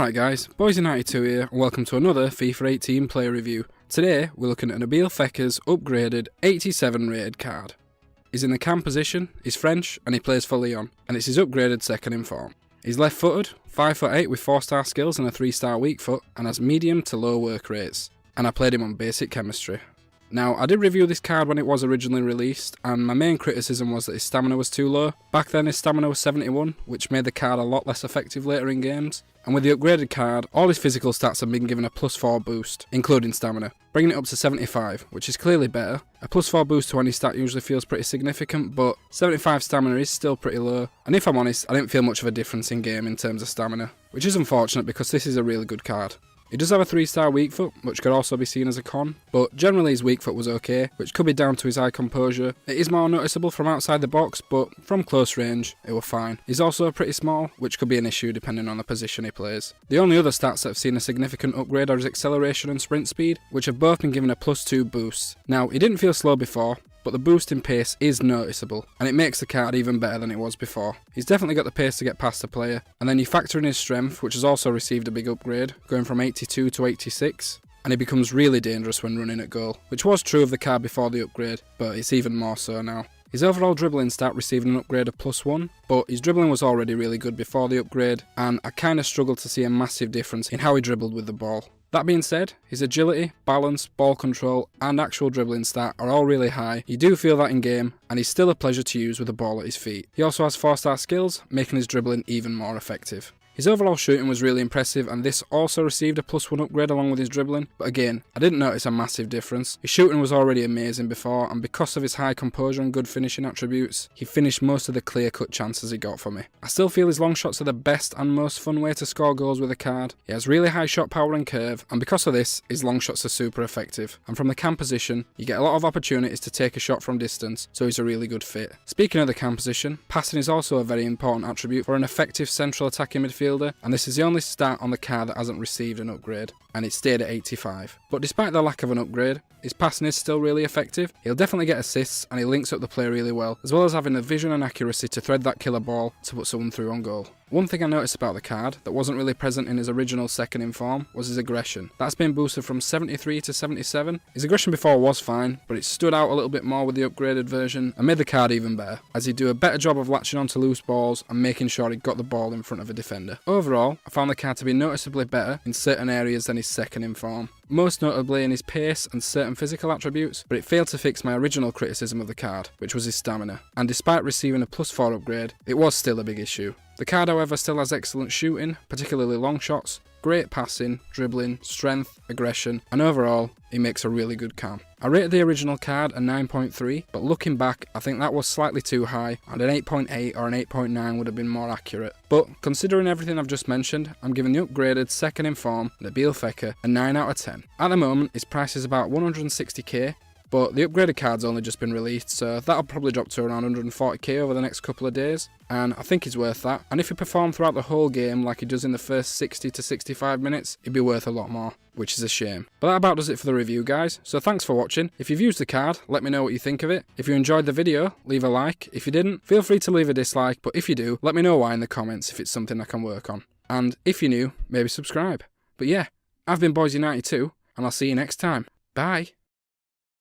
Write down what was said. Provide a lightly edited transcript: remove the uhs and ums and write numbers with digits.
Alright guys, Boys92 here, and welcome to another FIFA 18 player review. Today, we're looking at NABIL Fekir's upgraded 87 rated card. He's in the cam position, he's French, and he plays for Lyon, and it's his upgraded second in form. He's left footed, 5'8" with 4-star skills and a 3-star weak foot, and has medium to low work rates. And I played him on basic chemistry. Now, I did review this card when it was originally released, and my main criticism was that his stamina was too low. Back then his stamina was 71, which made the card a lot less effective later in games. And with the upgraded card, all his physical stats have been given a +4 boost, including stamina, bringing it up to 75, which is clearly better. A +4 boost to any stat usually feels pretty significant, but 75 stamina is still pretty low, and if I'm honest, I didn't feel much of a difference in game in terms of stamina, which is unfortunate because this is a really good card. He does have a 3-star weak foot, which could also be seen as a con, but generally his weak foot was okay, which could be down to his high composure. It is more noticeable from outside the box, but from close range, it was fine. He's also pretty small, which could be an issue depending on the position he plays. The only other stats that have seen a significant upgrade are his acceleration and sprint speed, which have both been given a +2 boost. Now, he didn't feel slow before, but the boost in pace is noticeable, and it makes the card even better than it was before. He's definitely got the pace to get past the player, and then you factor in his strength, which has also received a big upgrade, going from 82 to 86, and he becomes really dangerous when running at goal, which was true of the card before the upgrade, but it's even more so now. His overall dribbling stat received an upgrade of +1, but his dribbling was already really good before the upgrade, and I kinda struggled to see a massive difference in how he dribbled with the ball. That being said, his agility, balance, ball control, and actual dribbling stat are all really high. You do feel that in game, and he's still a pleasure to use with the ball at his feet. He also has 4-star skills, making his dribbling even more effective. His overall shooting was really impressive, and this also received a +1 upgrade along with his dribbling, but again, I didn't notice a massive difference. His shooting was already amazing before, and because of his high composure and good finishing attributes, he finished most of the clear-cut chances he got for me. I still feel his long shots are the best and most fun way to score goals with a card. He has really high shot power and curve, and because of this, his long shots are super effective. And from the cam position, you get a lot of opportunities to take a shot from distance, so he's a really good fit. Speaking of the cam position, passing is also a very important attribute for an effective central attacking midfielder, and this is the only stat on the card that hasn't received an upgrade, and it stayed at 85. But despite the lack of an upgrade, his passing is still really effective. He'll definitely get assists, and he links up the play really well, as well as having the vision and accuracy to thread that killer ball to put someone through on goal. One thing I noticed about the card that wasn't really present in his original second in form was his aggression. That's been boosted from 73 to 77. His aggression before was fine, but it stood out a little bit more with the upgraded version and made the card even better, as he'd do a better job of latching onto loose balls and making sure he got the ball in front of a defender. Overall, I found the card to be noticeably better in certain areas than his second in form, most notably in his pace and certain physical attributes, but it failed to fix my original criticism of the card, which was his stamina, and despite receiving a +4 upgrade, it was still a big issue. The card, however, still has excellent shooting, particularly long shots, great passing, dribbling, strength, aggression, and overall, he makes a really good cam. I rated the original card a 9.3, but looking back, I think that was slightly too high, and an 8.8 or an 8.9 would have been more accurate. But considering everything I've just mentioned, I'm giving the upgraded second in form, NABIL Fekir, a 9 out of 10. At the moment, his price is about 160k, but the upgraded card's only just been released, so that'll probably drop to around 140k over the next couple of days, and I think he's worth that. And if he performed throughout the whole game like he does in the first 60 to 65 minutes, he'd be worth a lot more, which is a shame. But that about does it for the review, guys, so thanks for watching. If you've used the card, let me know what you think of it. If you enjoyed the video, leave a like. If you didn't, feel free to leave a dislike, but if you do, let me know why in the comments if it's something I can work on. And if you're new, maybe subscribe. But yeah, I've been Boys92, and I'll see you next time. Bye!